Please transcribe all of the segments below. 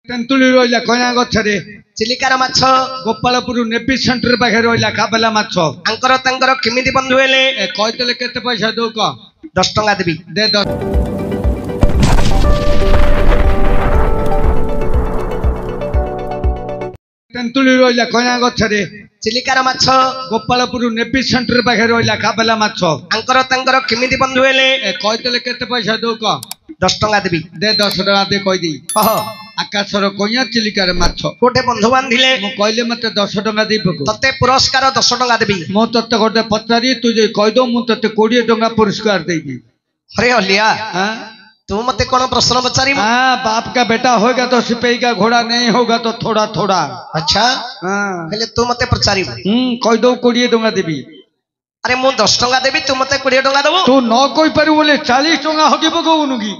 तेंतुली रहा कईना गछरे चिलिकार माछ Gopalpur navy centre पाखे रहा काबेला माछ आंकर तांकर केमिति बंधु हेले कहते केते पैसा दो कह 10 टंका देबी दे 10 तेंतुली रहा कईना गछरे चिलिकार माछ गोपालपुर नेवी सेंटर पाखे रहा काबेला माछ आंकर तांकर केमिति बंधु हेले कहते केते पैसा दो कह 10 टंका देबी दे 10 टका दे कहीदी कह आकाशर कईया चिलिकार माछ गोटे बंधु बांधिले मु कहले मते 10 टका दे पको तते पुरस्कार 10 टंका देबी मु तते गोटे पचारी तू जे कह दो मु तते 20 टका पुरस्कार देबी अरे हलिया हां तू मते कौन प्रश्न पचारी हां बाप का बेटा होगा तो सिपाही का घोड़ा नहीं होगा तो थोड़ा थोड़ा अच्छा हां पहले तू मते पचारी कह दो 20 टका देबी अरे मु 10 टंका देबी तू मते 20 टंका देबो तू न कहि पारू बोले 40 टका हगी पकोनु की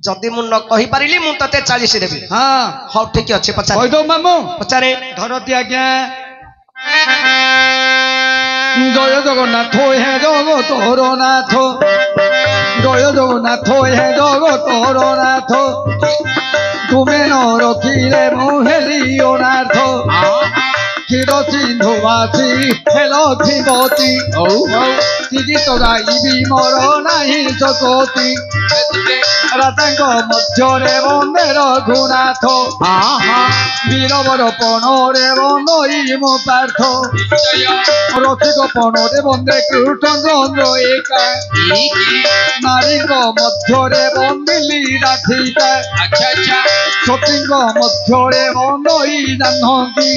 जदि मु न कहि पारिली मु तते 40 देबी हां हो ठीक अछि पचारी कह दो मामू पचारे धरती आज्ञा जय जगन्नाथ हे जगत हरनाथ जय जगन्नाथ हे जगत हरनाथ तुमे न रखिले मुहेली अनाथ क्षीर सिंधु मासी हेलो जीवती तिजी तराइबी मोर नाही सकती रातांग मध्यरे बंदे रघुनाथ वीरवर पणरे बंदई मो पार्थ रसिक पणरे बंदे कृष्णचंद्र एका नारी मध्यरे बंदिली राधिका सतींग मध्यरे बंदई जानकी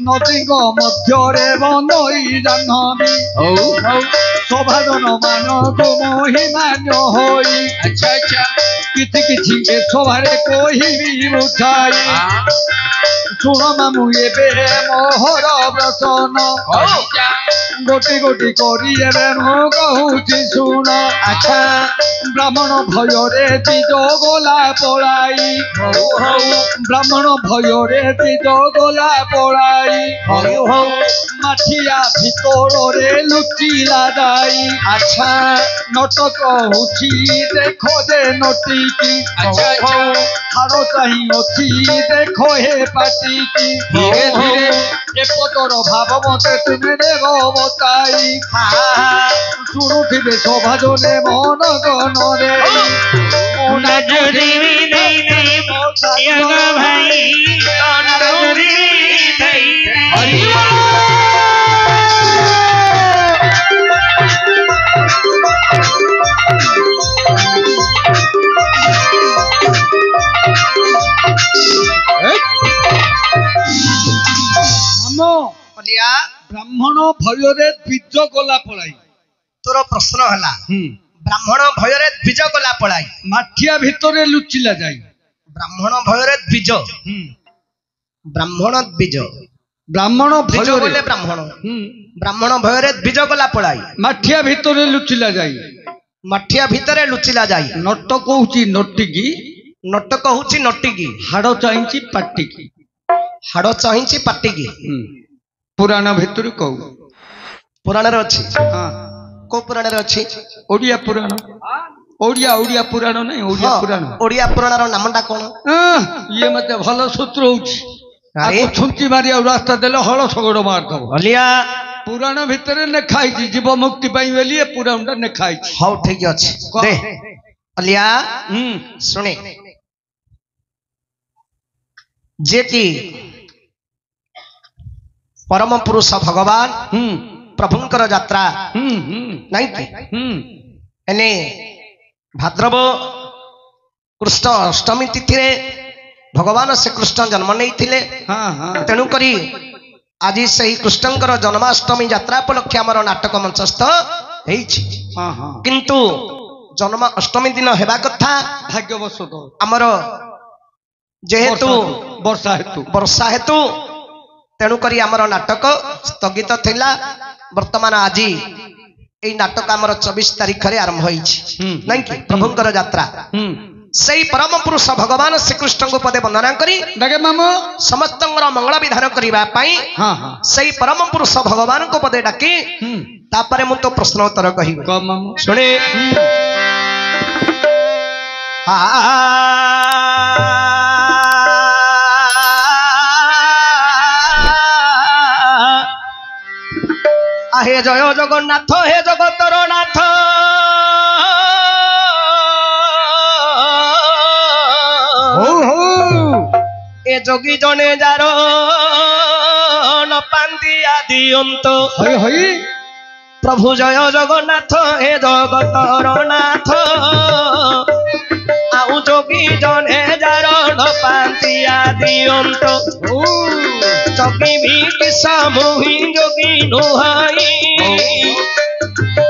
नदी मध्यरे बंदई जानवी सभाजन मानक महिमान्य होई किछि किछि ए सभारे कहिबी उठाई शुण मामू एबे मोहर प्रसन्न गोटी गोटी करी एबे मु कहूची शुण अच्छा ब्राह्मण भयरे तीज गला पलाई ब्राह्मण भयरे तीज गला पलाई माठिया भितरे लुचिला जाई अच्छा नटक होची देखो जे नटिकी हार चाही अच्छी देखो हे पाटिकी धीरे धीरे एपटर भाव मते तुमे देव बताई शुणुथिबे सभाजने मन गणरे ब्राह्मण भୟରେ बीज गला पलाई तोर प्रश्न हला ब्राह्मण भୟରେ बीज गला पलाई माठिया भितरे लुचिला जाई ब्राह्मण भୟରେ बीज ब्राह्मण बीज ब्राह्मण बीज बोले ब्राह्मण ब्राह्मण भୟରେ बीज गला पलाई माठिया भितरे लुचिला जाई माठिया भितरे लुचिला जाई नटक होची नटिकी नटक होची नटिकी हाड़ चाहिंची पाटिकी हाड़ चाहिंची पाटिकी पुराण भितर कहू पुराण रे अछि हां को पुराण रे अछि ओडिया पुराण ओडिया ओडिया पुराण नहीं ओडिया पुराण ओडिया पुराण रो नामटा कोन ये मते भलो सूत्र होउची आको छुंची मारी आ रास्ता देले हळ सगड़ मार दबो हलिया पुराण भितर ने खाई जीव मुक्ति पाई वेलिए पुराणटा ने खाई हाउ ठीक अछि दे हलिया सुने जेती परम पुरुष भगवान प्रभुंकर यात्रा नहीं कि एने भाद्रव कृष्ण अष्टमी तिथि रे भगवान श्री कृष्ण जन्म नहीं थिले तेणु करी आज सही कृष्णंकर जन्माष्टमी यात्रा उपलक्षे आमर नाटक मंचस्थ हेछि किंतु जन्म अष्टमी दिन हेबा कथा भाग्यवशत आमर जेहेतु वर्षा हेतु तेणु करी आमर नाटक स्थगित थिला वर्तमान आज এই नाटक आमर 24 तारीख रे आरंभ होइछि नहीं कि प्रभुंकर यात्रा सही परम पुरुष भगवान श्रीकृष्ण को पदे वंदना करी डगे मामू समस्त मंगल विधान करबा पई सही परम पुरुष भगवान को पदे डाकी तापरे मु तो प्रश्न उत्तर कहि क मामू सुने हे जय जगन्नाथ हे जगतर नाथ ए जोगी जने जार न पांदी आदि अंत प्रभु जय जगन्नाथ हे जगतर नाथ आउ जोगी जने जार न पांदी आदि अंत जोगी भी किसा मोही जोगी नुहाई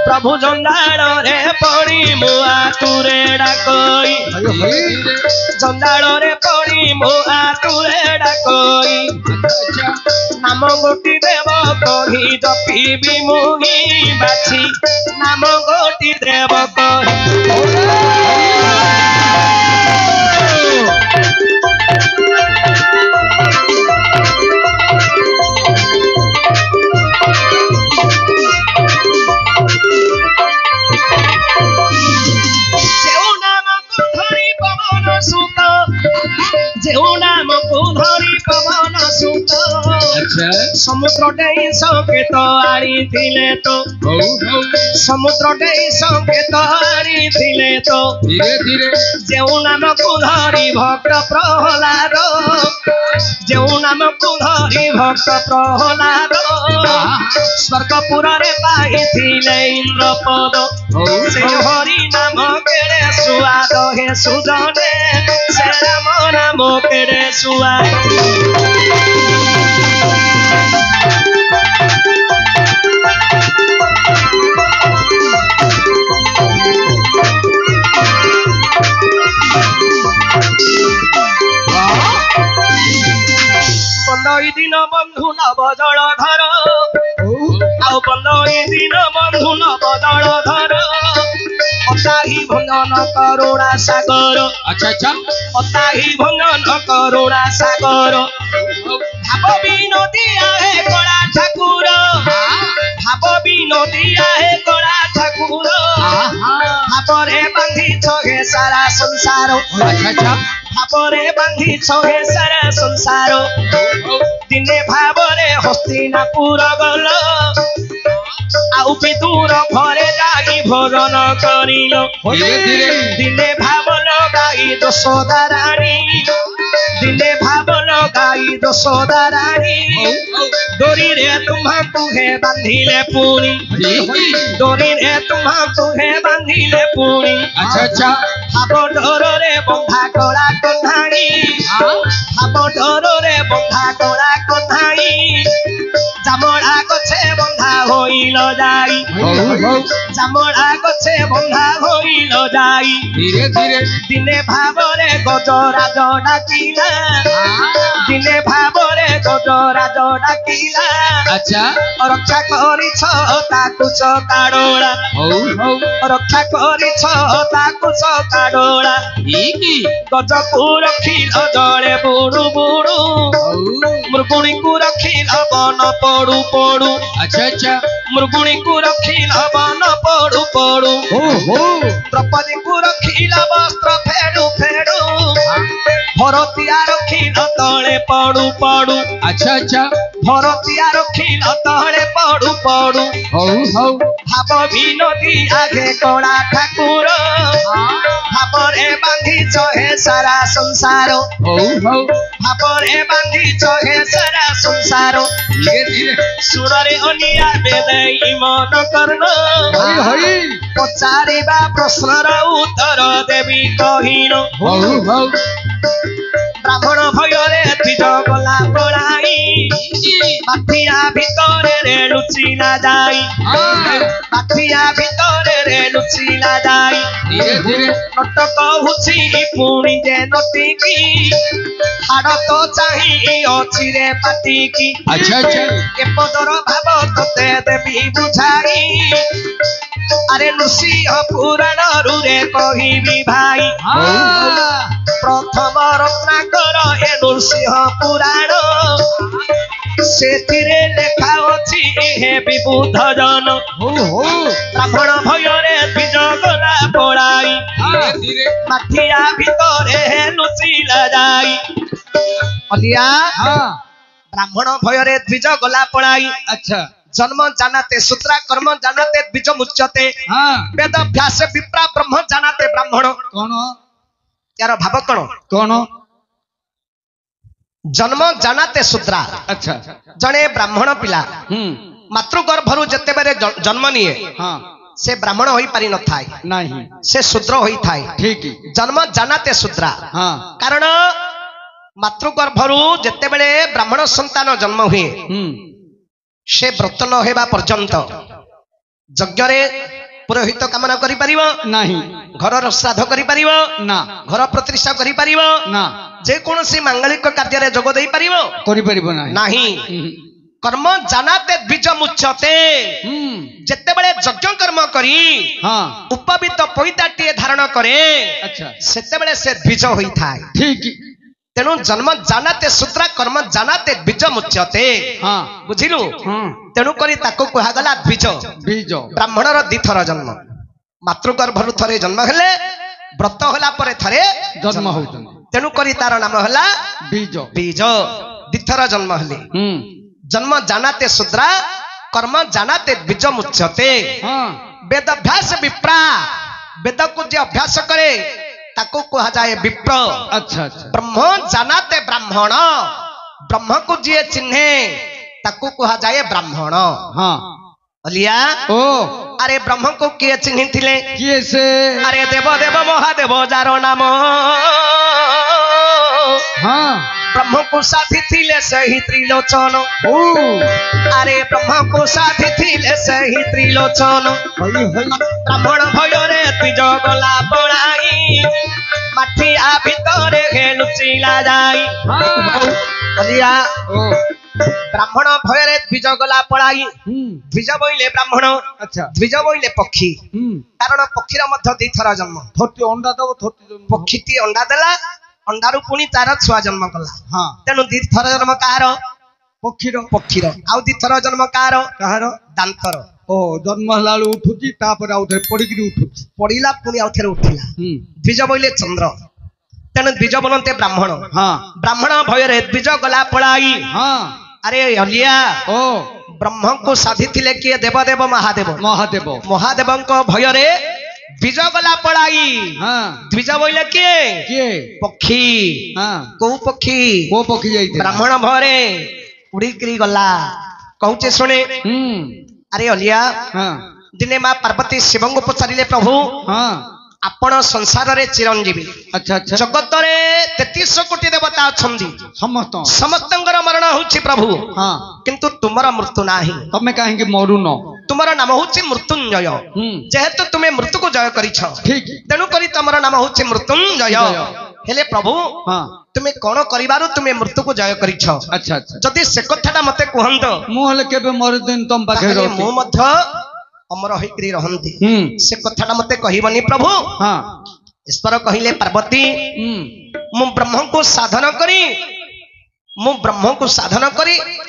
प्रभु जंजाड़ रे पड़ी मुआ तुरे डाकई जंजाड़ रे पड़ी मुआ तुरे डाकई नाम गोटी देव कही जपीबी मुही बाछी नाम गोटी देव कही समुद्र डेई संकेत आड़ी थिले तो समुद्र डेई संकेत आड़ी थिले तो धीरे धीरे जेउ नाम को धरी भक्त प्रहलाद जेउ नाम को धरी भक्त प्रहलाद स्वर्गपुर रे पाई थिले इंद्रपद से हरि नाम केड़े सुआद हे सुजने से राम नाम केड़े सुआद बंदई दिन बंधु नव जलधर आउ बंदई दिन बंधु नव जलधर अताही भंजन करुणा सागर अच्छा अच्छा अताही भंजन करुणा सागर भाव विनोदिया हे कला ठाकुर भाव विनोदिया हे कला ठाकुर भावरे बांधी छे सारा संसार अच्छा अच्छा भावरे बांधी छे सारा संसार दिने भावरे हस्तिनापुर गल आउ विदुर घरे जाई भोजन करिल दिने भाव लगाई यशोदा रानी दिने भाव लगाई यशोदा रानी डोरी रे तुम्हाकू हे बांधिले पुणी डोरी रे तुम्हाकू हे बांधिले पुणी अच्छा अच्छा भाव डोर रे बंधा कला कन्हाई भाव डोर रे बंधा कला कन्हाई जामड़ा गछे बंधा होइल जाई जामड़ा गछे बंधा होइल जाई धीरे धीरे दिने भावरे गजराज डाकिला दिने भावरे गजराज डाकिला अच्छा रक्षा करिछ ताकु चकाडोला रक्षा करिछ ताकु चकाडोला गजकु रखिल जळे बुडु बुडु मृगुणी को रखिल बन पड़ू पड़ू अच्छा अच्छा मृगुणी को रखिल बन पड़ू पड़ू द्रौपदी को रखिल वस्त्र फेडू फेडू भरतिया रखिल तले पड़ू पड़ू अच्छा अच्छा भरतिया रखिल तले पड़ू पड़ू भाव विनोदी आगे कला ठाकुर भावरे बांधी हे सारा संसार भावरे बांधी हे सारा संसार धीरे धीरे सुररे अनिया बेदै मन कर्ण पचारिबा प्रश्नर उत्तर देवी कहिन ब्राह्मण भୟରେ द्विज गला पड़ाई बाथिया भितरे रे लुचिला जाई बाथिया भितरे रे लुचिला जाई धीरे धीरे नटक हुची पुणी जे नटिकी हाड़ तो चाही अछि रे पाटिकी अच्छा अच्छा ए पदर भाव तते देवी बुझाई अरे नृसिंह पुराण रे कहिबी भाई प्रथम रत्नाकर ए नृसिंह पुराण सेथिरे लेखा अछि हे विबुध जन ब्राह्मण भୟରେ द्विज गला पड़ाई माथिया भितरे हे लुचिला जाई अलिया ब्राह्मण भୟରେ द्विज गला पड़ाई अच्छा जन्म जानाते शूद्रा कर्म जानाते बीज मुच्यते वेद अभ्यास विप्रा ब्रह्म जानाते ब्राह्मण कौन यार भाव कौन कौन जन्म जानाते शूद्रा अच्छा जने ब्राह्मण पिला मातृगर्भरु जते बेरे जन्म निये से ब्राह्मण होई पारि न थाए नहीं से शूद्र होई थाए ठीक जन्म जानाते शूद्रा कारण मातृगर्भरु जते बेले ब्राह्मण संतान जन्म हुए से व्रत न हेबा पर्यंत यज्ञ रे पुरोहित कामना करि परिबो नहीं घर श्राद्ध करि परिबो ना घर प्रतिष्ठा करि परिबो ना जे कोनोसी मांगलिक कार्य रे जोग देई परिबो करि परिबो नहीं कर्म जानाते बीज मुच्यते जते बेले यज्ञ कर्म करी उपवित पैताटीए धारण करे अच्छा सेते बेले से बीज होई थाए ठीक तेणु जन्म जानाते शूद्रा कर्म जानाते बीज मुच्यते बुझिलु तेणु करी ताको कहा गला बीज बीज ब्राह्मण रो दिथर जन्म मातृगर्भरु थरे जन्म हेले व्रत होला परे थरे जन्म होउछन तेणु करी तार नाम होला बीज बीज दिथर जन्म हेले जन्म जानाते शूद्रा कर्म जानाते बीज मुच्यते वेद अभ्यास विप्रा वेद को जे अभ्यास करे ताको कहा जाए विप्र अच्छा अच्छा ब्रह्म जानाते ब्राह्मण ब्रह्म को जे चिन्हे ताको कहा जाए ब्राह्मण अलिया ओ अरे ब्रह्म को किए चिन्हि थिले किए से अरे देव देव महादेव जारो नाम ब्रह्म को साथी थिले सही त्रिलोचन अरे ब्रह्म को साथी थिले सही त्रिलोचन ब्राह्मण भय रे त्रिज गला पळाई माठिया भितरे लुचिला जाई अलिया ब्राह्मण भय रे द्विज गला पळाई द्विज बोइले ब्राह्मण अच्छा द्विज बोइले पक्षी कारण पक्षीर मध्य दी थरा जन्म थोटी अंडा दबो थोटी पक्षीटी अंडा देला अंडारू पुणी तार छुआ जन्म कला तेणु दी थर जन्म कार पक्षीर आउ दी थर जन्म कार दांतर ओ जन्म हला उठुची तापर आउ थे पडिकरी उठुची पडिला पुणी आउ थे उठिला द्विज बोइले चंद्र तेणु द्विज बोलते ब्राह्मण ब्राह्मण भय रे द्विज गला पळाई अरे अलिया ओ ब्रह्म को साधी थिले किए देवदेव महादेव महादेव महादेवंको भय रे द्विज गला पळाई द्विज बोइले किए किए पक्षी को पक्षी जाई ब्राह्मण भरे उड़ीकरी गला कहूचे सुने अरे अलिया दिने मां पार्वती शिवं को पचारिले प्रभु आपण संसार रे चिरंजीवी अच्छा अच्छा जगत रे 33 कोटी देवता अछंदी समस्तंकर मरण होछि प्रभु किंतु तुमरा मृत्यु नाही तमे काहे के मरु न तुमरा नाम होछि मृत्युंजय जेहेतु तुमे मृत्यु को जय करिछ ठीक तेनु करी तुमरा नाम होछि मृत्युंजय हेले प्रभु तुमे कोन करिबारु तुमे मृत्यु को जय करिछ अच्छा अच्छा जदि से कथाटा मते कहंत मु हले केबे मर दिन तम पाखे रहती मु मध्य अमर होइकरी रहंती से कथाटा मते कहिबनी प्रभु ईश्वर कहिले पार्वती मु ब्रह्म को साधन करी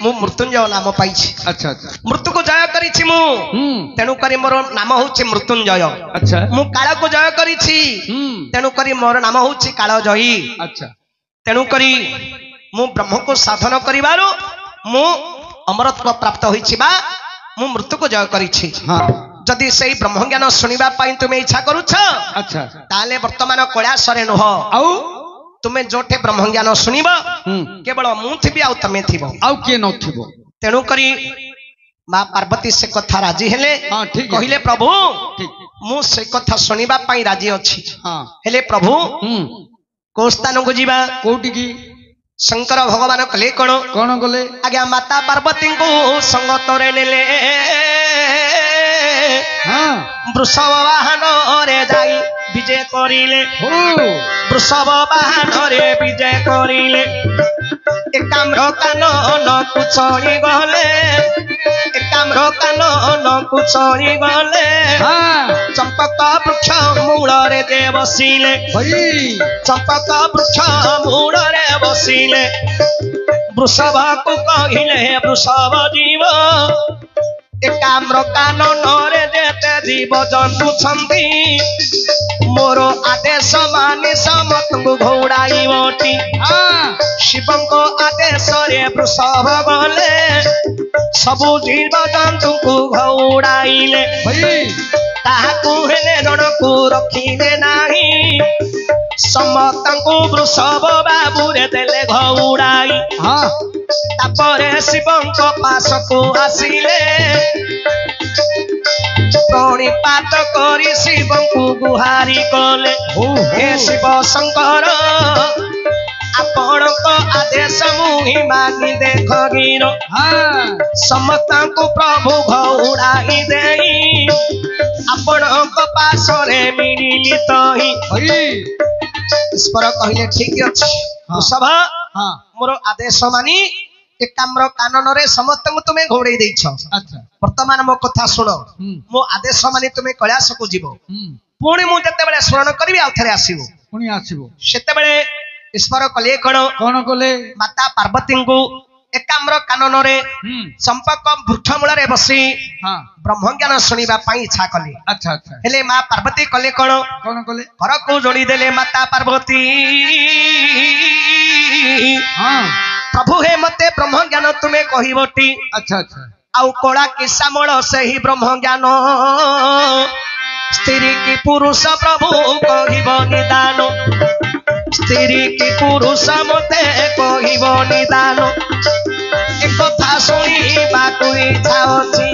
मु मृत्युंजय नाम पाइछि अच्छा अच्छा मृत्यु को जय करिछि मु तेनु करी मोर नाम होछि मृत्युंजय अच्छा मु काल को जय करिछि तेनु करी मोर नाम होछि कालजयी अच्छा तेनु करी मु ब्रह्म को साधन करिबारो मु अमरत्व प्राप्त होइछि बा मु मृत्यु को जय करिछि जदि सेही ब्रह्म ज्ञान सुनिबा पई तुमे इच्छा करूछ अच्छा ताले वर्तमान कैलासरे नुह आउ तुमे जोठे ब्रह्म ज्ञान सुनिबा केवल मु थिबी आउ तमे थिबो आउ के नथिबो तेनु करी मां पार्वती से कथा राजी हेले ठीक कहिले प्रभु ठीक मु से कथा सुनिबा पई राजी अछि हेले प्रभु को स्थान को जीवा कोठी की शंकर भगवान कले कौन गले आज्ञा माता पार्वती को संगतरे नेले वृषभ वाहन रे जाई विजय करिले वृषभ वाहन रे विजय करिले एकाम्र कानन कुछड़ी गले एकाम्र कानन कुछड़ी गले चंपक वृक्ष मूल रे दे बसिले चंपक वृक्ष मूल रे बसिले वृषभ को कहिले वृषभ जीव एकाम्र कानन रे जेते जीव जंतु छंदी मोर आदेश मानि समतंगु घोड़ाई बटी शिवं को आदेश रे वृषभ गले सबु जीव जंतु को घौड़ाइले ताहाकू हेले रणकू रखिले नाही समस्तଙ୍କୁ वृषभ बाबुरे देले घौड़ाई तापरे शिवଙ୍କ पासକୁ ଆସିଲେ प्रणिपात करी शिवଙ୍କୁ गुहारी कले हे शिव शंकर आपणक आदेश मुहि मानि देख गिर समस्तଙ୍କୁ प्रभु घौड़ाई देई आपणक पासरे मिलित ही ईश्वर कहले ठीक अछि वृषभ मोर आदेश मानी ए कामर कानन रे समस्त तुम्हें घोड़े देछ वर्तमान मो कथा सुनो मो आदेश मानी तुम्हें कैलाश को जीवो पुणी मु जते बेले स्मरण करबी आ थरे आसीबो पुणी आसीबो सेते बेले ईश्वर कले कोन कले माता पार्वती को एकाम्र कानन रे संपर्क वृक्ष मूल रे बसी ब्रह्म ज्ञान सुनिबा पई इच्छा कले अच्छा अच्छा हेले मां पार्वती कले कोन कले घर को जोड़ी देले माता पार्वती प्रभु हे मते ब्रह्म ज्ञान तुम्हें कहिबटी अच्छा अच्छा आउ कोला कि श्यामल सही ब्रह्म ज्ञान स्त्री की पुरुष प्रभु कहिब निदान स्त्री की पुरुष मते कहिब निदान एक कथा सुनी बाकु इच्छा अछि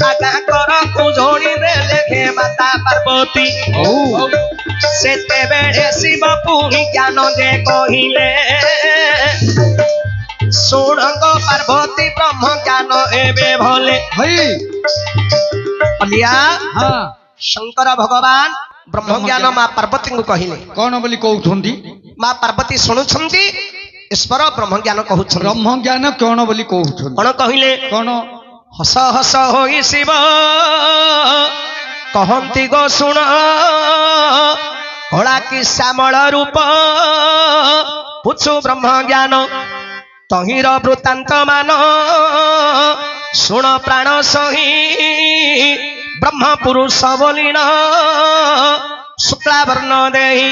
आगा कर को जोड़ी दे लेखे माता पार्वती सेते बेले शिव पुणी ज्ञान दे कहिले सुणंग पार्वती ब्रह्म ज्ञान एबे भले अलिया शंकर भगवान ब्रह्म ज्ञान मां पार्वती को कहिले कौन बोली कहउछंती मां पार्वती सुनुछंती ईश्वर ब्रह्म ज्ञान कहउछंती ब्रह्म ज्ञान कौन बोली कहउछंती कोन कहिले कौन हस हस होई शिव कहंती गो सुण कला कि श्यामल रूप पुछु ब्रह्म ज्ञान तहिर वृत्तांत मान सुण प्राण सही ब्रह्म पुरुष बोलिन शुक्ला वर्ण देही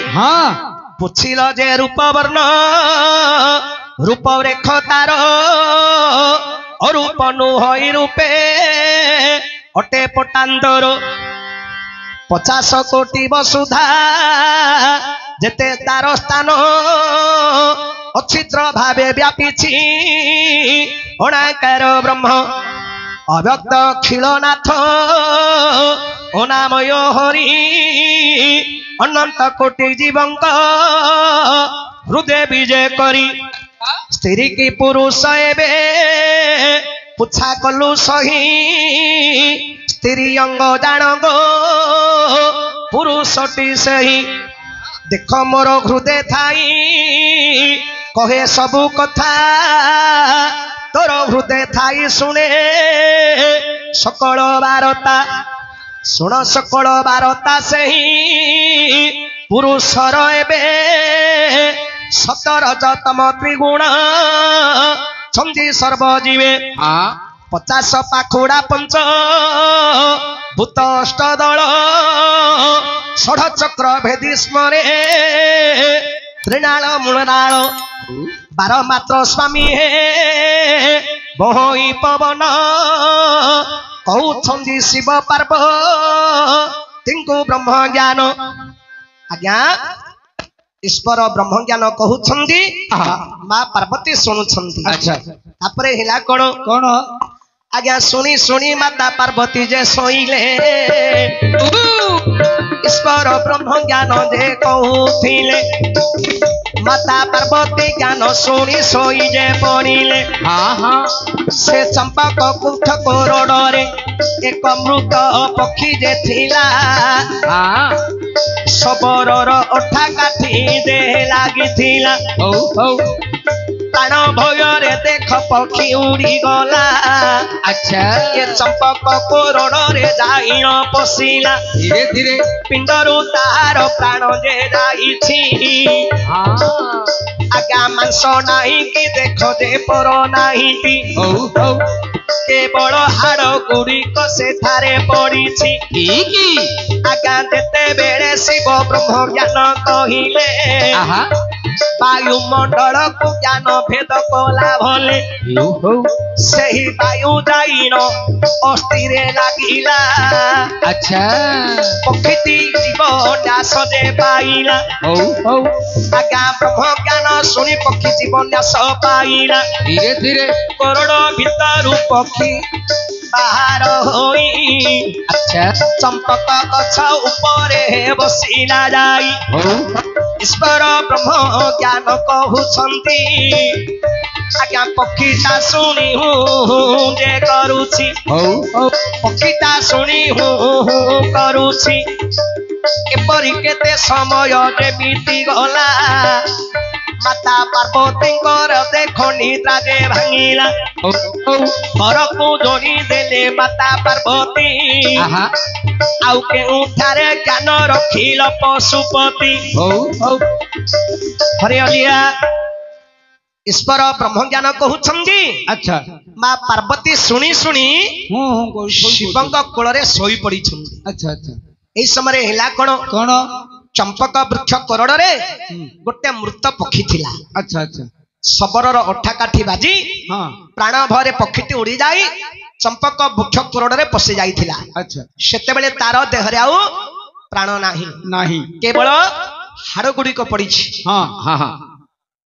पुछिल जे रूप वर्ण रूप रेख तार अरूप नुहई रूपे अटे पटांतर 50 कोटी वसुधा जेते तार स्थान अछिद्र भावे व्यापीछि अणाकार ब्रह्म अव्यक्त खिलनाथ अनामय हरि अनंत कोटि जीवंक हृदय विजय करी स्त्री की पुरुष एबे पुछा कलु सही स्त्री अंग जान गो पुरुषटी सही देख मोर हृदय थाई कहे सबु कथा तोर हृदय थाई शुणे सकल बारता शुण सकल बारता सही पुरुषर एबे 17 तम त्रिगुण छंदी सर्वजीवे 50 पाखुड़ा पंच भूत अष्टदल 16 चक्र भेदी स्मरे त्रिनाल मूलनाल 12 मात्र स्वामी हे बहोई पवन कहउछंदी शिव पार्वती ब्रह्म ज्ञान आज्ञा ईश्वर ब्रह्म ज्ञान कहउछंदी मां पार्वती सुनुछंदी अच्छा तापरे हिला कोन कोन आज्ञा सुनी सुनी माता पार्वती जे सोइले ईश्वर ब्रह्म ज्ञान दे कहउथिले माता पार्वती ज्ञान सुनी सोई जे पड़िले से चंपक कुठ कोरडरे एक मृत पक्षी जे थिला सबरर अठा काठी दे लागी थिला प्राण भयरे देख पक्षी उड़ी गला अच्छा ये चंपक कोरडरे जाई पशिला धीरे धीरे पिंडरू तार प्राण जे जाईछि आज्ञा मांस नाही कि देख जे पर नाही केवल हाड़ गुड़िक से थारे पड़ी आज्ञा देते बेले शिव ब्रह्म ज्ञान कहिले वायुमंडल को ज्ञान भेद कला भले सही वायु जाइन अस्थिरे लागिला अच्छा प्रकृति जीवन न्यास जे पाइला आज्ञा ब्रह्म ज्ञान शुणी पक्षी जीवन न्यास पाइला धीरे धीरे करोड़ भीतर पक्षी बाहर होई अच्छा चंपक गछ उपरे बसिला जाई ईश्वर ब्रह्म ज्ञान कहउछंती आज्ञा पक्षीटा शुणी हूँ जे करुछि पक्षीटा शुणी हूँ करुछि एपरि केते समय जे बीती गला माता पार्वती देख निद्रा जे भांगिला घर को जोड़ी देले माता पार्वती आउ के उठारे ज्ञान रखिल पशुपति हरे अलिया ईश्वर ब्रह्म ज्ञान कहउछंती अच्छा माँ पार्वती शुणी शुणी शिवंक कोଳରେ शोई पड़िछंती अच्छा अच्छा एई समय हेला कोन चंपक वृक्ष कोरडरे गोटे मृत पक्षी थिला अच्छा अच्छा सबरर अठा काठी बाजी प्राण भरे पक्षीटी उड़ी जाई चंपक वृक्ष कोरडरे पसि जाइथिला अच्छा सेते बेले तार देहरे आउ प्राण नाही नाही केवल हाड़ गुड़िक पड़िछि हां हां हां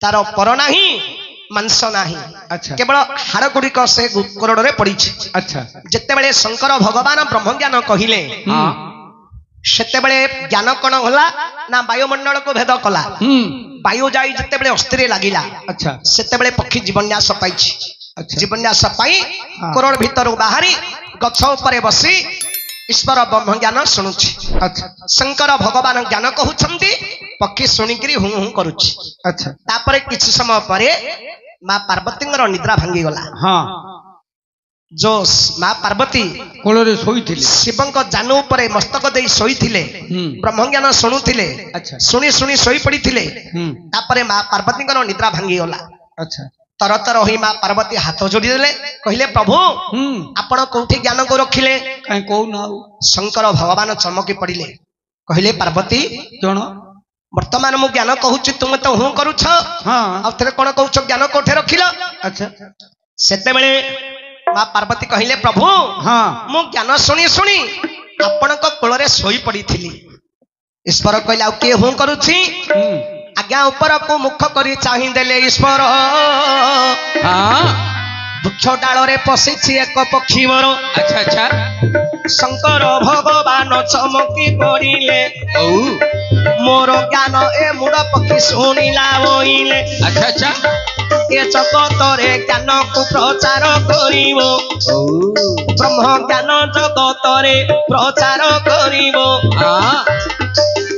तार पर नाही मांस नाही अच्छा केवल हाड़ गुड़िक से कोरडरे पड़िछि अच्छा जेते बेले शंकर भगवान ब्रह्म ज्ञान कहिले सेते बेले ज्ञान कौन होला ना वायुमंडल को भेद कला वायु जाई जते बेले अस्थिर लागिला अच्छा सेते बेले पक्षी जीवन्यास पाइछि अच्छा जीवन्यास पाई कोरड भीतर बाहरी गछ ऊपर बसी ईश्वर ब्रह्म ज्ञान शुणुछि अच्छा शंकर भगवान ज्ञान कहउछंती पक्षी शुणिकरी हूं हूं करुछि अच्छा तापरे किछि समय परे मां पार्वती निद्रा भांगी गला हां जो माँ पार्वती कोଳରେ ଶୋଇଥିଲେ शिवंक जानु उपरे मस्तक देई ଶୋଇଥିଲେ ब्रह्म ज्ञान शुणुଥିଲେ अच्छा शुणी शुणी ଶୋଇ पड़िଥିଲେ तापरे माँ पार्वती निद्रा भांगी गला अच्छा तर तर होई माँ पार्वती हाथ जोड़ी देले कहिले प्रभु आपण कोठी ज्ञान को रखिले काई कहू ना शंकर भगवान चमकी पड़िले कहिले पार्वती जण वर्तमान मु ज्ञान कहूची तुम तो हूं करूछ हां आ थरे कोन कहूछ ज्ञान कोठे रखिलो अच्छा सेते बेले माँ पार्वती कहिले प्रभु हाँ मु ज्ञान शुणी शुणी आपण कोଳରେ शोई पड़ी थी ईश्वर कहले आ के हूं करूछि आज्ञा ऊपर को मुख करी चाहि देले ईश्वर हाँ वृक्ष डाल रे पशिछि एक पक्षी मोर अच्छा अच्छा शंकर भगवान चमकी पड़िले मोर ज्ञान ए मुड़ पक्षी शुणिला बोइले अच्छा अच्छा ए जगत रे ज्ञान को प्रचार करिवो ब्रह्म ज्ञान जगत रे प्रचार करिवो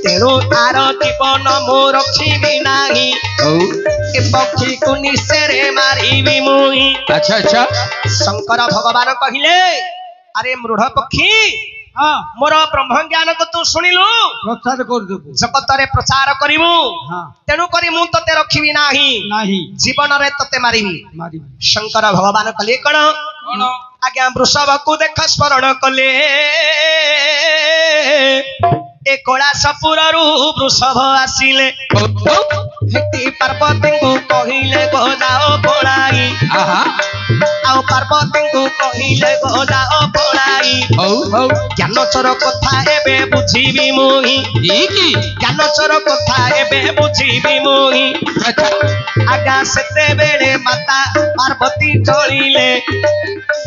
तेणु तार जीवन मो रखिबी नाही ए पक्षी को निशेरे मारिबी मुई अच्छा अच्छा शंकर भगवान कहिले अरे मूढ़ पक्षी हाँ मोर ब्रह्म ज्ञान को तू शुणिलु प्रचार कर देबु जगत रे प्रचार करिवु हां तेनु करी मु तते रखिबी नाही नाही जीवन रे तते मारिबी शंकर भगवान कले कोन आज्ञा वृषभ को देख स्मरण कले ए कैलासपुरु वृषभ आसिले हेती पार्वती को कहिले गो जाओ पळाई आहा आउ पार्वती को कहिले गो जाओ पळाई ज्ञान चोर कथा एबे बुझिबी मोहि ज्ञान चोर कथा एबे बुझिबी मोहि आगा सेते बेले माता पार्वती चलिले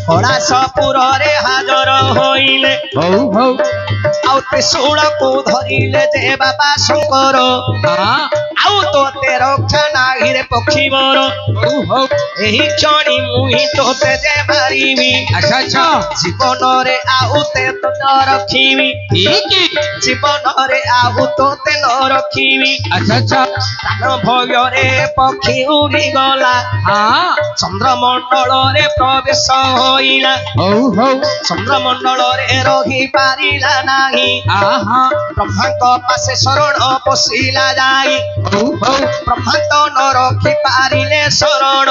कैलासपुर रे हाजर होइले आउ त्रिशूल को धरिले जे बाबा शंकर आउ तोते रक्षा नाही रे पक्षी मोर एही क्षणी मुही तोते जे मारिबी अच्छा अच्छा जीवन रे आउ ते तो न रखिबी जीवन रे आउ तोते न रखिबी अच्छा अच्छा प्राण भय रे पक्षी उड़ी गला चंद्रमंडल रे प्रवेश होइला चंद्रमंडल रे रही पारिला नाही ब्रह्मांड पासे शरण पशिला जाई ब्रह्मांड न रखी पारिले शरण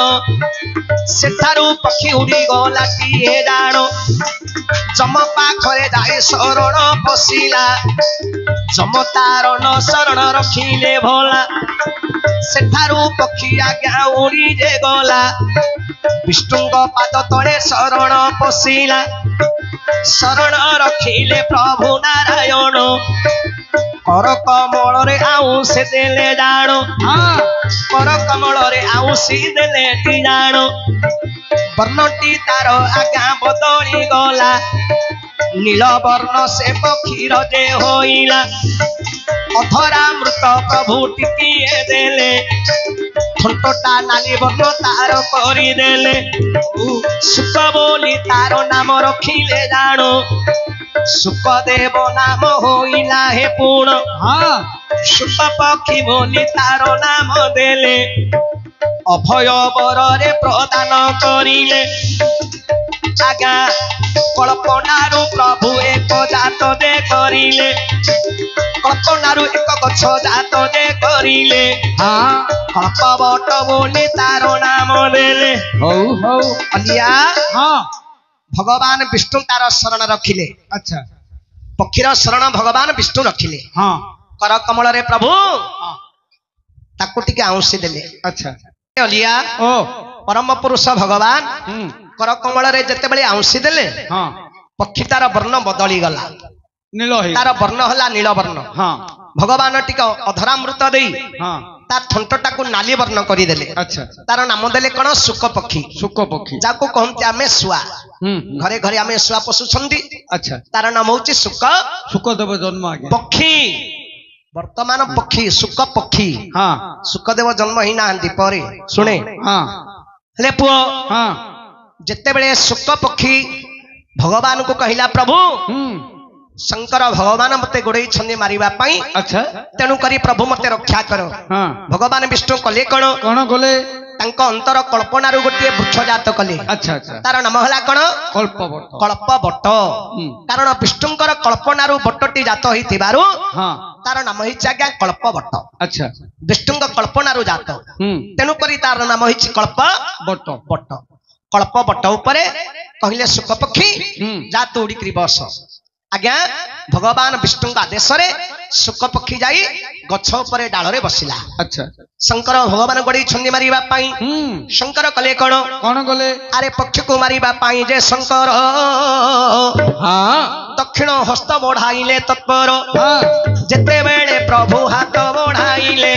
सेठारू पक्षी उड़ी गला किए जाण जम पाखरे जाए शरण पशिला जम तार न शरण रखिले भला ସେଠାରୁ ପକ୍ଷୀ ଆଜ୍ଞା ଉଡ଼ି ଯେ ଗଲା ବିଷ୍ଣୁଙ୍କ ପାଦ ତଳେ ଶରଣ ପଶିଲା ଶରଣ ରଖିଲେ ପ୍ରଭୁ ନାରାୟଣ କର କମଳରେ ଆଉଁସି ଦେଲେ ଜାଣ କର କମଳରେ ଆଉଁସି ଦେଲେ ଟି ଜାଣ ବର୍ଣ୍ଣଟି ତାର ଆଜ୍ଞା ବଦଳି ଗଲା ନୀଳ ବର୍ଣ୍ଣ ସେ ପକ୍ଷୀର ଯେ ହୋଇଲା ଅଧରାମୃତ ପ୍ରଭୁ ଟିକିଏ ଦେଲେ ଥଣ୍ଟଟା ନାଲି ବର୍ଣ୍ଣ ତାର କରିଦେଲେ ସୁକ ବୋଲି ତାର ନାମ ରଖିଲେ ଜାଣ ସୁକଦେବ ନାମ ହୋଇଲା ହେ ପୁଣ ସୁକ ପକ୍ଷୀ ବୋଲି ତାର ନାମ ଦେଲେ ଅଭୟ ବରରେ ପ୍ରଦାନ କରିଲେ ଆଜ୍ଞା କଳ୍ପନାରୁ ପ୍ରଭୁ ଏକ ଜାତ ଦେ କରିଲେ କଳ୍ପନାରୁ ଏକ ଗଛ ଜାତ ଦେ କରିଲେ କଳ୍ପବଟ ବୋଲି ତାର ନାମ ଦେଲେ ହଉ ହଉ ଅଲିଆ ଭଗବାନ ବିଷ୍ଣୁ ତାର ଶରଣ ରଖିଲେ ଆଚ୍ଛା ପକ୍ଷୀର ଶରଣ ଭଗବାନ ବିଷ୍ଣୁ ରଖିଲେ କର କମଳରେ ପ୍ରଭୁ ତାକୁ ଟିକେ ଆଉଁସି ଦେଲେ ଆଚ୍ଛା ଅଲିଆ ଓ ପରମ ପୁରୁଷ ଭଗବାନ କର କମଳରେ ଯେତେବେଳେ ଆଉଁସି ଦେଲେ ପକ୍ଷୀ ତାର ବର୍ଣ୍ଣ ବଦଳି ଗଲା ନୀଳ ତାର ବର୍ଣ୍ଣ ହେଲା ନୀଳ ବର୍ଣ୍ଣ ଭଗବାନ ଟିକେ ଅଧରାମୃତ ଦେଇ ତା ଥଣ୍ଟଟାକୁ ନାଲି ବର୍ଣ୍ଣ କରିଦେଲେ ଆଚ୍ଛା ତାର ନାମ ଦେଲେ କଣ ଶୁକ ପକ୍ଷୀ ଯାହାକୁ କହନ୍ତି ଆମେ ଶୁଆ ଘରେ ଘରେ ଆମେ ଶୁଆ ପୋଷୁଛନ୍ତି ଆଚ୍ଛା ତାର ନାମ ହଉଛି ଶୁକଦେବ ଜନ୍ମ ପକ୍ଷୀ ବର୍ତ୍ତମାନ ପକ୍ଷୀ ଶୁକ ପକ୍ଷୀ ଶୁକଦେବ ଜନ୍ମ ହେଇନାହାନ୍ତି ପରେ ଶୁଣେ ହେଲେ ପୁଅ ଯେତେବେଳେ ଶୁକ ପକ୍ଷୀ ଭଗବାନଙ୍କୁ କହିଲା ପ୍ରଭୁ ଶଙ୍କର ଭଗବାନ ମତେ ଗୋଡେଇଛନ୍ତି ମାରିବା ପାଇଁ ତେଣୁ କରି ପ୍ରଭୁ ମତେ ରକ୍ଷା କର ଭଗବାନ ବିଷ୍ଣୁ କଲେ କଣ କଲେ ତାଙ୍କ ଅନ୍ତର କଳ୍ପନାରୁ ଗୋଟିଏ ବୃକ୍ଷ ଜାତ କଲେ ତାର ନାମ ହେଲା କଣ କଳ୍ପବଟ କାରଣ ବିଷ୍ଣୁଙ୍କର କଳ୍ପନାରୁ ବଟଟି ଜାତ ହେଇଥିବାରୁ ତାର ନାମ ହେଇଛି ଆଜ୍ଞା କଳ୍ପବଟ ବିଷ୍ଣୁଙ୍କ କଳ୍ପନାରୁ ଜାତ ତେଣୁ କରି ତାର ନାମ ହେଇଛି କଳ୍ପବଟ କଳ୍ପବଟ ଉପରେ କହିଲେ ଶୁକ ପକ୍ଷୀ ଯା ତୁ ଉଡ଼ିକିରି ବସ ଆଜ୍ଞା ଭଗବାନ ବିଷ୍ଣୁଙ୍କ ଆଦେଶରେ ଶୁକ ପକ୍ଷୀ ଯାଇ ଗଛ ଉପରେ ଡାଳରେ ବସିଲା ଶଙ୍କର ଭଗବାନ ଗୋଡେଇଛନ୍ତି ମାରିବା ପାଇଁ ଶଙ୍କର କଲେ କଣ କଲେ ଆରେ ପକ୍ଷୀକୁ ମାରିବା ପାଇଁ ଯେ ଶଙ୍କର ଦକ୍ଷିଣ ହସ୍ତ ବଢାଇଲେ ତତ୍ପର ଯେତେବେଳେ ପ୍ରଭୁ ହାତ ବଢାଇଲେ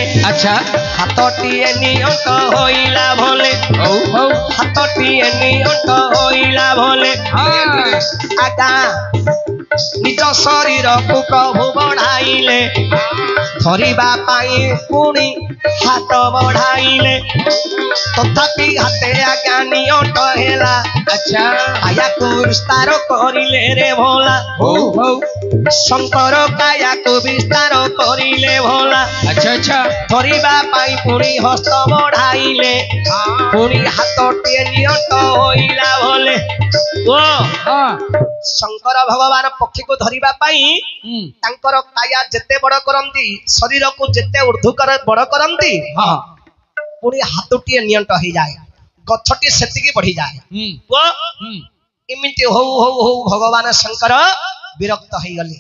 ହାତଟିଏ ନିଅଣ୍ଟ ହୋଇଲା ଭଲେ ହାତଟିଏ ନିଅଣ୍ଟ ହୋଇଲା ଭଲେ ଆଜ୍ଞା ନିଜ ଶରୀରକୁ ପ୍ରଭୁ ବଢାଇଲେ ଧରିବା ପାଇଁ ପୁଣି ହାତ ବଢାଇଲେ ତଥାପି ହାତେ ଆଜ୍ଞା ନିଅଣ୍ଟ ହେଲା କାୟାକୁ ବିସ୍ତାର କରିଲେ ରେ ଭୋଲା ଶଙ୍କର କାୟାକୁ ବିସ୍ତାର କରିଲେ ଭୋଲା ଧରିବା ପାଇଁ ପୁଣି ହସ୍ତ ବଢାଇଲେ ପୁଣି ହାତଟିଏ ନିଅଣ୍ଟ ହୋଇଲା ଭଲେ ଶଙ୍କର ଭଗବାନ ପକ୍ଷୀକୁ ଧରିବା ପାଇଁ ତାଙ୍କର କାୟା ଯେତେ ବଡ କରନ୍ତି ଶରୀରକୁ ଯେତେ ଉର୍ଦ୍ଧ୍ୱ ବଡ କରନ୍ତି ପୁଣି ହାତଟିଏ ନିଅଣ୍ଟ ହେଇଯାଏ ଗଛଟି ସେତିକି ବଢିଯାଏ ଏମିତି ହଉ ହଉ ହଉ ଭଗବାନ ଶଙ୍କର ବିରକ୍ତ ହେଇଗଲେ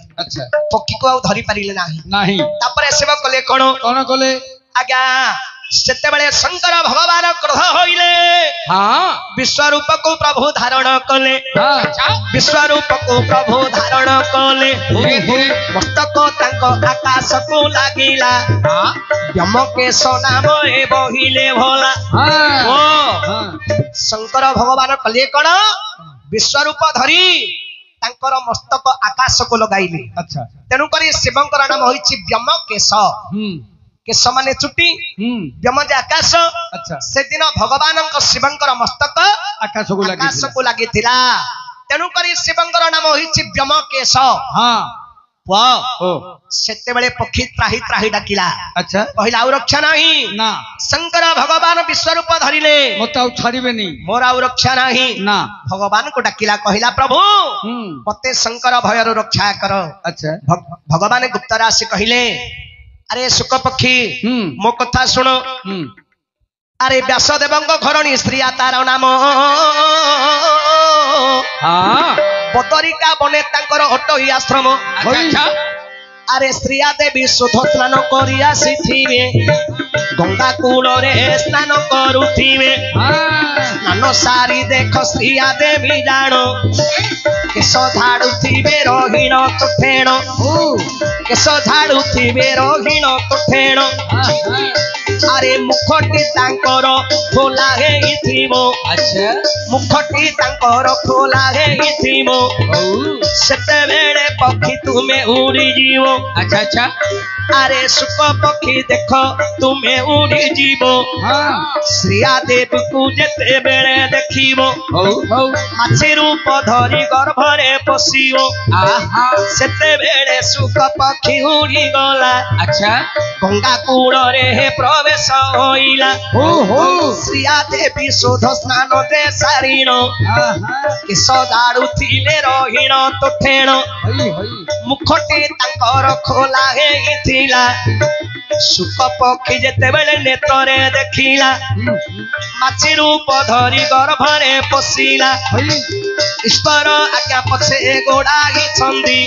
ପକ୍ଷୀକୁ ଆଉ ଧରି ପାରିଲେ ନାହିଁ ତାପରେ ସେବ କଲେ କଣ କଲେ ଆଜ୍ଞା ସେତେବେଳେ ଶଙ୍କର ଭଗବାନ କ୍ରୋଧ ହୋଇଲେ ବିଶ୍ୱରୂପକୁ ପ୍ରଭୁ ଧାରଣ କଲେ ବିଶ୍ୱରୂପକୁ ପ୍ରଭୁ ଧାରଣ କଲେ ମସ୍ତକ ତାଙ୍କ ଆକାଶକୁ ଲାଗିଲା ବ୍ୟୋମକେଶ ନାମ ଏ ବହିଲେ ଭଲା ଶଙ୍କର ଭଗବାନ କଲେ କଣ ବିଶ୍ୱରୂପ ଧରି ତାଙ୍କର ମସ୍ତକ ଆକାଶକୁ ଲଗାଇଲେ ତେଣୁକରି ଶିବଙ୍କର ନାମ ହୋଇଛି ବ୍ୟୋମକେଶ କେଶ ମାନେ ଚୁଟି ବ୍ୟୋମ ଯେ ଆକାଶ ସେଦିନ ଭଗବାନଙ୍କ ଶିବଙ୍କର ମସ୍ତକ ଆକାଶକୁ ଲାଗିଥିଲା ତେଣୁକରି ଶିବଙ୍କର ନାମ ହୋଇଛି ବ୍ୟୋମକେଶ ସେତେବେଳେ ପକ୍ଷୀ ତ୍ରାହି ତ୍ରାହି ଡାକିଲା କହିଲା ଆଉ ରକ୍ଷା ନାହିଁ ଶଙ୍କର ଭଗବାନ ବିଶ୍ୱରୂପ ଧରିଲେ ମତେ ଆଉ ଛାଡ଼ିବେନି ମୋର ଆଉ ରକ୍ଷା ନାହିଁ ଭଗବାନଙ୍କୁ ଡାକିଲା କହିଲା ପ୍ରଭୁ ମତେ ଶଙ୍କର ଭୟରୁ ରକ୍ଷା କର ଭଗବାନ ଗୁପ୍ତରେ ଆସି କହିଲେ ଆରେ ଶୁକ ପକ୍ଷୀ ମୋ କଥା ଶୁଣ ଆରେ ବ୍ୟାସଦେବଙ୍କ ଘରଣୀ ସ୍ତ୍ରୀ ତାର ନାମ ବଦରିକା ବନେ ତାଙ୍କର ଅଟୋଇ ଆଶ୍ରମ ଆରେ ଶ୍ରୀୟା ଦେବୀ ଶୁଦ୍ଧ ସ୍ନାନ କରି ଆସିଥିବେ ଗଙ୍ଗା କୂଳରେ ସ୍ନାନ କରୁଥିବେ ସ୍ନାନ ସାରି ଦେଖ ଶ୍ରୀୟା ଦେବୀ ଜାଣ କେଶ ଝାଡୁଥିବେ ରହିଣ ତୁଠେଣ କେଶ ଝାଡୁଥିବେ ରହିଣ ତୁଠେଣ ଆରେ ମୁଖଟି ତାଙ୍କର ଖୋଲା ହେଇଥିବ ମୁଖଟି ତାଙ୍କର ଖୋଲା ହେଇଥିବ ସେତେବେଳେ ପକ୍ଷୀ ତୁମେ ଉଡ଼ିଯିବ ଆରେ ସୁକ ପକ୍ଷୀ ଦେଖ ତୁମେ ଉଡ଼ିଯିବ ଶ୍ରୀୟା ଦେବୀକୁ ଯେତେବେଳେ ଦେଖିବ ମାଛି ରୂପ ଧରି ଗର୍ଭରେ ପଶିବ ସେତେବେଳେ ସୁକ ପକ୍ଷୀ ଉଡ଼ିଗଲା ଗଙ୍ଗା କୂଳରେ ପ୍ରବେଶ ହୋଇଲା ଶ୍ରୀୟା ଦେବୀ ଶୋଧ ସ୍ନାନ ଦେ ସାରିଣ କେଶ ଝାଡୁଥିଲେ ରହିଣ ତୁଠେଣ ମୁଖଟି ତାଙ୍କର ଖୋଲା ହେଇଥିଲା ସୁକ ପକ୍ଷୀ ଯେତେବେଳେ ନେତ୍ରରେ ଦେଖିଲା ମାଛି ରୂପ ଧରି ଗର୍ଭରେ ପଶିଲା ଈଶ୍ୱର ଆଜ୍ଞା ପଛେ ଗୋଡାଇଛନ୍ତି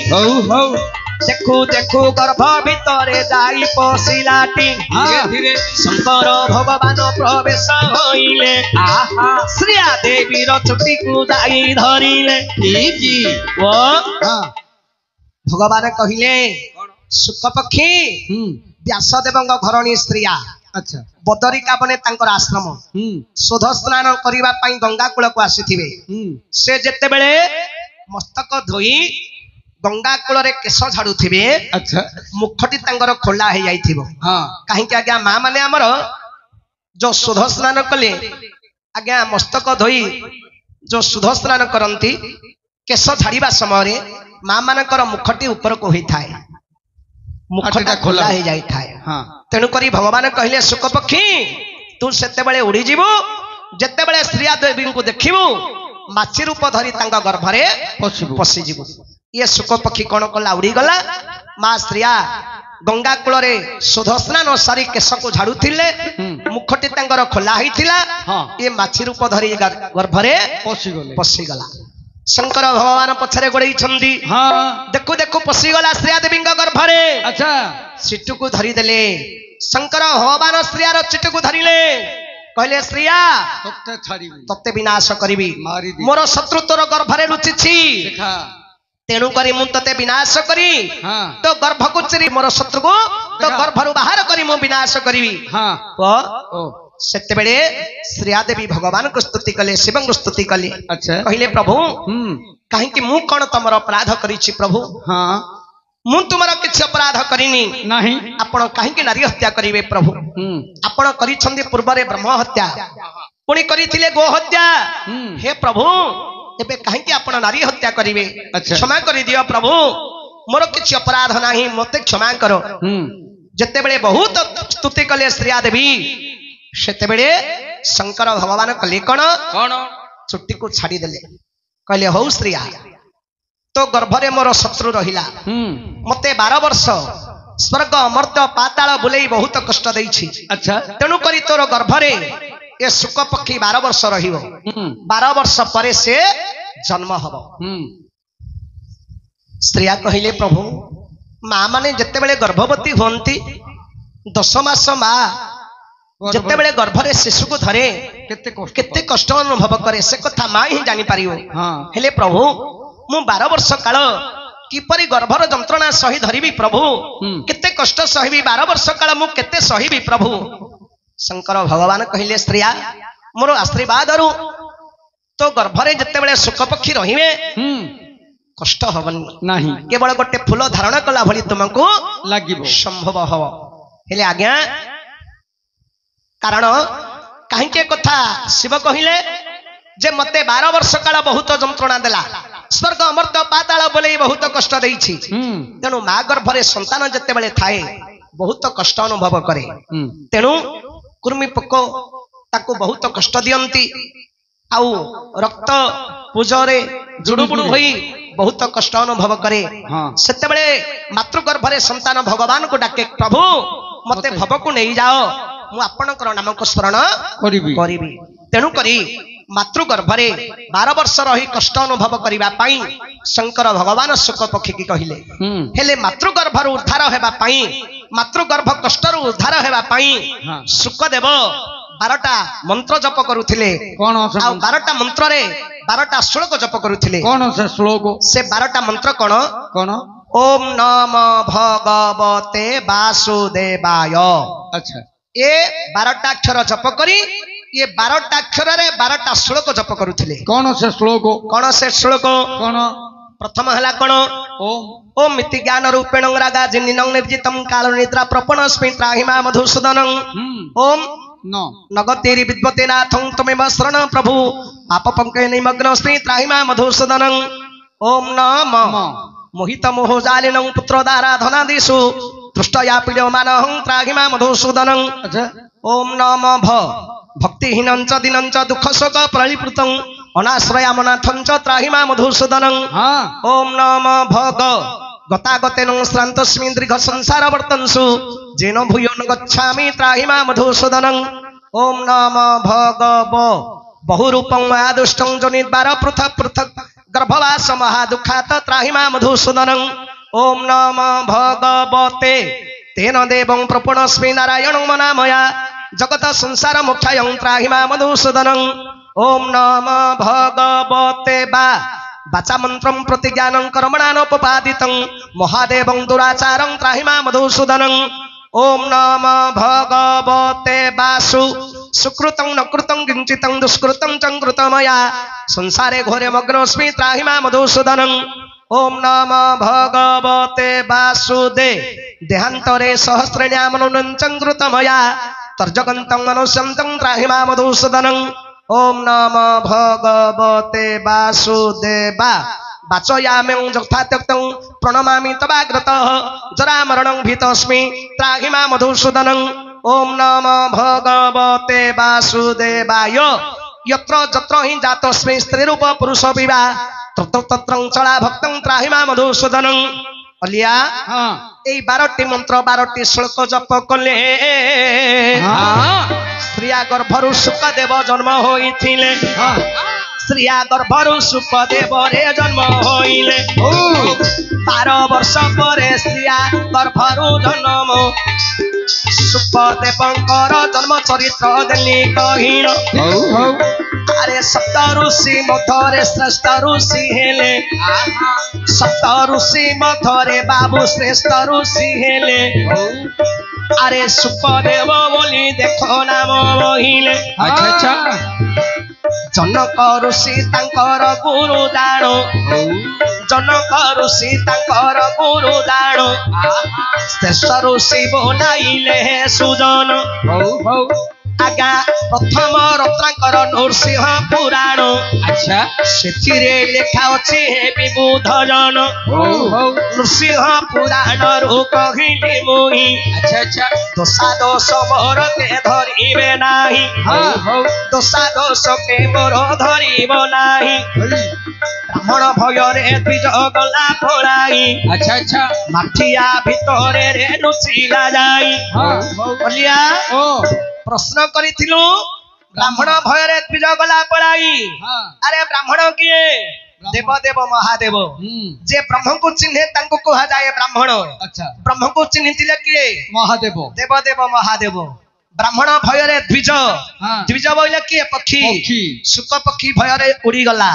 ଦେଖୁ ଦେଖୁ ଗର୍ଭ ଭିତରେ ଯାଇ ପଶିଲାଟି ଶଙ୍କର ଭଗବାନ ପ୍ରବେଶ ହୋଇଲେ ଶ୍ରୀୟା ଦେବୀର ଚୁଟିକୁ ଯାଇ ଧରିଲେ ଭଗବାନ କହିଲେ ସୁକ ପକ୍ଷୀ ବ୍ୟାସଦେବଙ୍କ ଘରଣୀ ଶ୍ରୀୟା ବଦରିକା ବନେ ତାଙ୍କର ଆଶ୍ରମ ଶୋଧ ସ୍ନାନ କରିବା ପାଇଁ ଗଙ୍ଗା କୂଳକୁ ଆସିଥିବେ ସେ ଯେତେବେଳେ ମସ୍ତକ ଧୋଇ ଗଙ୍ଗା କୂଳରେ କେଶ ଝାଡୁଥିବେ ମୁଖଟି ତାଙ୍କର ଖୋଲା ହେଇଯାଇଥିବ କାହିଁକି ଆଜ୍ଞା ମା ମାନେ ଆମର ଯୋଉ ଶୋଧ ସ୍ନାନ କଲେ ଆଜ୍ଞା ମସ୍ତକ ଧୋଇ ଯୋଉ ଶୋଧ ସ୍ନାନ କରନ୍ତି କେଶ ଝାଡିବା ସମୟରେ ମା ମାନଙ୍କର ମୁଖଟି ଉପରକୁ ହୋଇଥାଏ ମୁଖଟା ଖୋଲା ହେଇଯାଇଥାଏ ତେଣୁକରି ଭଗବାନ କହିଲେ ସୁକ ପକ୍ଷୀ ତୁ ସେତେବେଳେ ଉଡ଼ିଯିବୁ ଯେତେବେଳେ ଶ୍ରୀୟା ଦେବୀଙ୍କୁ ଦେଖିବୁ ମାଛି ରୂପ ଧରି ତାଙ୍କ ଗର୍ଭରେ ପଶିଯିବୁ ଇଏ ସୁକ ପକ୍ଷୀ କଣ କଲା ଉଡ଼ିଗଲା ମା ଶ୍ରୀୟା ଗଙ୍ଗା କୂଳରେ ଶୋଧ ସ୍ନାନ ସାରି କେଶକୁ ଝାଡୁଥିଲେ ମୁଖଟି ତାଙ୍କର ଖୋଲା ହେଇଥିଲା ଇଏ ମାଛି ରୂପ ଧରି ଗର୍ଭରେ ପଶିଗଲା ଶଙ୍କର ଭଗବାନ ପଛରେ ଗୋଡେଇଛନ୍ତି ଦେଖୁ ଦେଖୁ ପଶିଗଲା ଶ୍ରୀୟା ଦେବୀଙ୍କ ଗର୍ଭରେ ଚିଟୁକୁ ଧରିଦେଲେ ଶଙ୍କର ଭଗବାନ ଶ୍ରୀୟାର ଚିଟୁକୁ ଧରିଲେ କହିଲେ ଶ୍ରୀୟା ତତେ ବିନାଶ କରିବି ମୋର ଶତ୍ରୁ ତୋର ଗର୍ଭରେ ଲୁଚିଛି ତେଣୁ କରି ମୁଁ ତତେ ବିନାଶ କରି ତୋ ଗର୍ଭକୁ ଚିରି ମୋର ଶତ୍ରୁକୁ ତୋ ଗର୍ଭରୁ ବାହାର କରି ମୁଁ ବିନାଶ କରିବି ସେତେବେଳେ ଶ୍ରୀୟା ଦେବୀ ଭଗବାନଙ୍କୁ ସ୍ତୁତି କଲେ ଶିବଙ୍କୁ ସ୍ତୁତି କଲେ କହିଲେ ପ୍ରଭୁ କାହିଁକି ମୁଁ କଣ ତମର ଅପରାଧ କରିଛି ପ୍ରଭୁ ମୁଁ ତୁମର କିଛି ଅପରାଧ କରିନି ଆପଣ କାହିଁକି ନାରୀ ହତ୍ୟା କରିବେ ପ୍ରଭୁ ଆପଣ କରିଛନ୍ତି ପୂର୍ବରେ ବ୍ରହ୍ମ ହତ୍ୟା ପୁଣି କରିଥିଲେ ଗୋ ହତ୍ୟା ହେ ପ୍ରଭୁ ଏବେ କାହିଁକି ଆପଣ ନାରୀ ହତ୍ୟା କରିବେ କ୍ଷମା କରିଦିଅ ପ୍ରଭୁ ମୋର କିଛି ଅପରାଧ ନାହିଁ ମୋତେ କ୍ଷମା କର ଯେତେବେଳେ ବହୁତ ସ୍ତୁତି କଲେ ଶ୍ରୀୟା ଦେବୀ ସେତେବେଳେ ଶଙ୍କର ଭଗବାନ କଲେ କଣ ଚୁଟିକୁ ଛାଡିଦେଲେ କହିଲେ ହଉ ଶ୍ରୀୟା ତୋ ଗର୍ଭରେ ମୋର ଶତ୍ରୁ ରହିଲା ମତେ 12 ବର୍ଷ ସ୍ୱର୍ଗ ମର୍ତ୍ତ୍ୟ ପାତାଳ ବୁଲେଇ ବହୁତ କଷ୍ଟ ଦେଇଛି ତେଣୁ କରି ତୋର ଗର୍ଭରେ ଏ ସୁକ ପକ୍ଷୀ 12 ବର୍ଷ ରହିବ 12 ବର୍ଷ ପରେ ସେ ଜନ୍ମ ହବ ଶ୍ରୀୟା କହିଲେ ପ୍ରଭୁ ମା ମାନେ ଯେତେବେଳେ ଗର୍ଭବତୀ ହୁଅନ୍ତି 10 ମାସ ମା ଯେତେବେଳେ ଗର୍ଭରେ ଶିଶୁକୁ ଧରେ କେତେ କଷ୍ଟ ଅନୁଭବ କରେ ସେ କଥା ମା ହିଁ ଜାଣିପାରିବ ହେଲେ ପ୍ରଭୁ ମୁଁ 12 ବର୍ଷ କାଳ କିପରି ଗର୍ଭର ଯନ୍ତ୍ରଣା ସହି ଧରିବି ପ୍ରଭୁ କେତେ କଷ୍ଟ ସହିବି 12 ବର୍ଷ କାଳ ମୁଁ କେତେ ସହିବି ପ୍ରଭୁ ଶଙ୍କର ଭଗବାନ କହିଲେ ଶ୍ରୀୟା ମୋର ଆଶୀର୍ବାଦରୁ ତୋ ଗର୍ଭରେ ଯେତେବେଳେ ସୁକ ପକ୍ଷୀ ରହିବେ କଷ୍ଟ ହବନି ନାହିଁ କେବଳ ଗୋଟେ ଫୁଲ ଧାରଣ କଲା ଭଳି ତୁମକୁ ଲାଗିବ ସମ୍ଭବ ହବ ହେଲେ ଆଜ୍ଞା କାରଣ କାହିଁକି କଥା ଶିବ କହିଲେ ଯେ ମତେ 12 ବର୍ଷ କାଳ ବହୁତ ଯନ୍ତ୍ରଣା ଦେଲା ସ୍ୱର୍ଗ ଅମର୍ତ୍ତ୍ୟ ପାତାଳ ବୋଲେଇ ବହୁତ କଷ୍ଟ ଦେଇଛି ତେଣୁ ମା ଗର୍ଭରେ ସନ୍ତାନ ଯେତେବେଳେ ଥାଏ ବହୁତ କଷ୍ଟ ଅନୁଭବ କରେ ତେଣୁ କୁର୍ମୀ ପୋକ ତାକୁ ବହୁତ କଷ୍ଟ ଦିଅନ୍ତି ଆଉ ରକ୍ତ ପୂଜରେ ଜୁଡୁବୁଡୁ ହୋଇ ବହୁତ କଷ୍ଟ ଅନୁଭବ କରେ ସେତେବେଳେ ମାତୃ ଗର୍ଭରେ ସନ୍ତାନ ଭଗବାନଙ୍କୁ ଡାକେ ପ୍ରଭୁ ମତେ ଭବକୁ ନେଇଯାଅ ମୁଁ ଆପଣଙ୍କର ନାମକୁ ସ୍ମରଣ କରିବି କରିବି। ତେଣୁ କରି ମାତୃଗର୍ଭରେ 12 ବର୍ଷ ରହି କଷ୍ଟ ଅନୁଭବ କରିବା ପାଇଁ ଶଙ୍କର ଭଗବାନ ଶୁକ ପକ୍ଷୀକି କହିଲେ। ହେଲେ ମାତୃଗର୍ଭରୁ ଉଦ୍ଧାର ହେବା ପାଇଁ ମାତୃଗର୍ଭ କଷ୍ଟରୁ ଉଦ୍ଧାର ହେବା ପାଇଁ ଶୁକଦେବ 12ଟା ମନ୍ତ୍ର ଜପ କରୁଥିଲେ। କଣ ଆଉ 12ଟା ମନ୍ତ୍ରରେ 12ଟା ଶ୍ଲୋକ ଜପ କରୁଥିଲେ। କଣ ସେ ଶ୍ଲୋକ? ସେ 12ଟା ମନ୍ତ୍ର କଣ? କଣ? ओम नमो भगवते वासुदेवाय। अच्छा ये 12टा अक्षर जप करी ये 12टा अक्षर रे 12टा श्लोक जप करुथिले। कौन से श्लोक? कौन से श्लोक? कौन? प्रथम हला कौन? ओम ओम मिति ज्ञान रूपेण रागा जिन्निनं निर्जितं काल निद्रा प्रपणस्मि त्राहिमा मधुसूदनं। ओम नगतेरि विद्वते नाथं त्वमेव शरण प्रभु पाप पंके निमग्न स्त्री त्राहिमा मधुसूदनं। ओम नमः मोहित मोहजालिनं पुत्रदारा धनादिषु तृष्टया पीड्यमानहं त्राहिमा मधुसूदनं। ओम नमः भक्तिहीनं च दिनं च दुःखशोक प्रलिप्लुतं अनाश्रयामनाथं च त्राहिमा मधुसूदनं। ओम नमः भग गतागतेन श्रान्तस्मि दीर्घ संसार वर्तन्सु जेन भूयो न गच्छामि त्राहिमा मधुसूदनं। ओम नमः भगव बहुरूपं मायादुष्टं जनिद्वार पृथक् पृथक् गर्भवास महादुःखात त्राहिमा मधुसूदनं। ओम नमः भगवते तेन देवं प्रपणस्मि नारायणं मनामया जगत संसार मोक्षायं त्राहिमा मधुसूदनं। ओम नमः भगवते वाचा मंत्रं प्रतिज्ञानं कर्मणानोपपादितं महादेवं दुराचारं त्राहिमा मधुसूदनं। ओम नमः भगवते वासु सुकृतं नकृतं किंचितं दुष्कृतं चंकृतमया संसारे घोरे मग्नोऽस्मि त्राहिमा मधुसूदनं। ओम नमः भगवते वासुदे देहांतरे सहस्रण्यामनुनं चंकृतमया तर्जगन्तं मनुष्यन्तं त्राहिमा मधुसूदनं। ओम नमः भगवते वासुदेवा वाचयाम्यं यथा त्यक्तं प्रणमामि तवाग्रतः जरामरणं भीतस्मि त्राहिमा मधुसूदनं। ओम नमः भगवते वासुदेवाय यत्र जत्र हि जातस्मै स्त्रीरूप पुरुष विवा तत्र तत्रं चला भक्तं त्राहिमा मधुसूदनं। अलिया এই 12টি মন্ত্র 12টি শ্লোক জপ কলে স্ত্রিয়া গর্ভরু শুকদেব জন্ম হইছিলে। স্ত্রিয়া গর্ভরু শুকদেব রে জন্ম হইলে 12 বর্ষ পরে স্ত্রিয়া গর্ভরু জন্ম শুকদেবঙ্কর জন্ম চরিত্র দেলি কহিল। আরে সপ্ত ঋষি মধ্যরে শ্রেষ্ঠ ঋষি হেলে সপ্ত ঋষি মধ্যরে বাবু শ্রেষ্ঠ ঋষি হেলে। আরে শুকদেব বলি দেখো নাম বহিলে। জনক ঋষি তাঙ্কর গুরু দান জনক ঋষি তাঙ্কর গুরু দান শ্রেষ্ঠ ঋষি বনাইলে সুজন। आज्ञा प्रथम रत्नाकर नृसिंह पुराण से लेखा अच्छी विबुध जन नृसिंह पुराण रु कहली मुई दोषा दोष मोर के धरिबे नाही दोषा दोष के मोर धरिब नाही ब्राह्मण भयरे द्विज गला पलाई माठिया भितरे रे नुचिला जाई। प्रश्न करिथिलु ब्राह्मण भयरे द्विज गला पलाई। अरे ब्राह्मण किए? देव देव महादेव जे ब्रह्म को चिन्हे तांको कहा जाए ब्राह्मण। ब्रह्म को चिन्हिथिले किए? महादेव देव देव महादेव। ब्राह्मण भयरे द्विज द्विज बोले किए? पक्षी शुक पक्षी भयरे उड़ी गला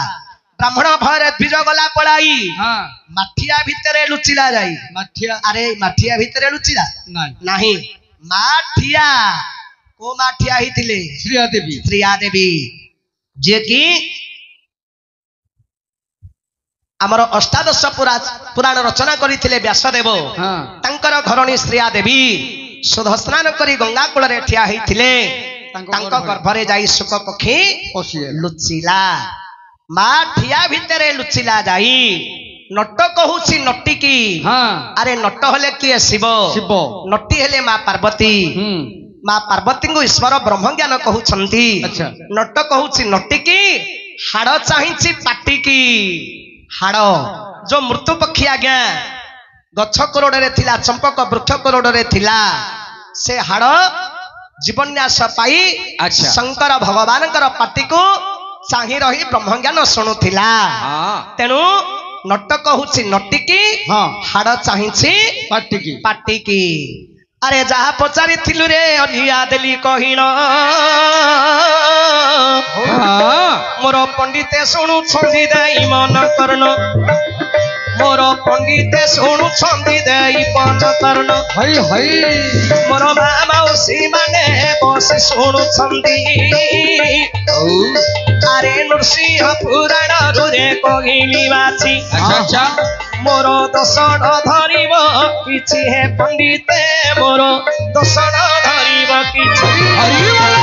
ब्राह्मण भयरे द्विज गला पलाई माठिया भितरे लुचिला जाई। माठिया अरे माठिया भितरे लुचिला नाही माठिया को माठिया ही थिले श्रिया देवी जे कि आमर अष्टादश पुराण रचना करथिले व्यासदेव तांकर घरणी श्रिया देवी शुद्ध स्नान करी गंगा कूल रे ठिया हिथिले तांको गर्भरे जाई शुक पक्षी लुचिला माठिया भितरे लुचिला जाई नट कहूची नटिकी। अरे नट हेले किए? शिव नटी हेले मां पार्वती मां पार्वती को ईश्वर ब्रह्म ज्ञान कहउछंती। नट कहूची नटिकी हाड़ चाहिछि पाटिकी हाड़ जो मृत्यु पक्षी आज्ञा गछ कोरोडरे थिला चंपक वृक्ष कोरोडरे थिला से हाड़ जीवन्यास पाई अच्छा। शंकर भगवान पाटी को चाही रही ब्रह्मज्ञान शुणुला तेणु नटक हूँ नटिकी हाँ हाड़ चाहिए पाटिकी पाटिकी अरे जहा पचारि थिलु रे अलिया देली कहिन मोर पंडिते शुणु छंदी देई मन कर्ण मोर पंडिते शुणु छंदी देई मन कर्ण हई हई मोर माउसी माने बसी शुणु छंदी अरे नृसिंह पुराण रे कहिली बाची अच्छा मोर दोषण धरिब किछि हे पंडिते मोर दोषण धरिब किछि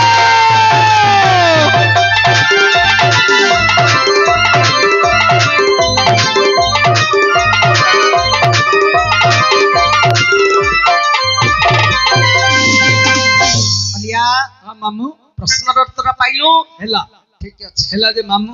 मामू प्रश्नर उत्तर पाइलु हेला ठीक अछि हेला जे मामू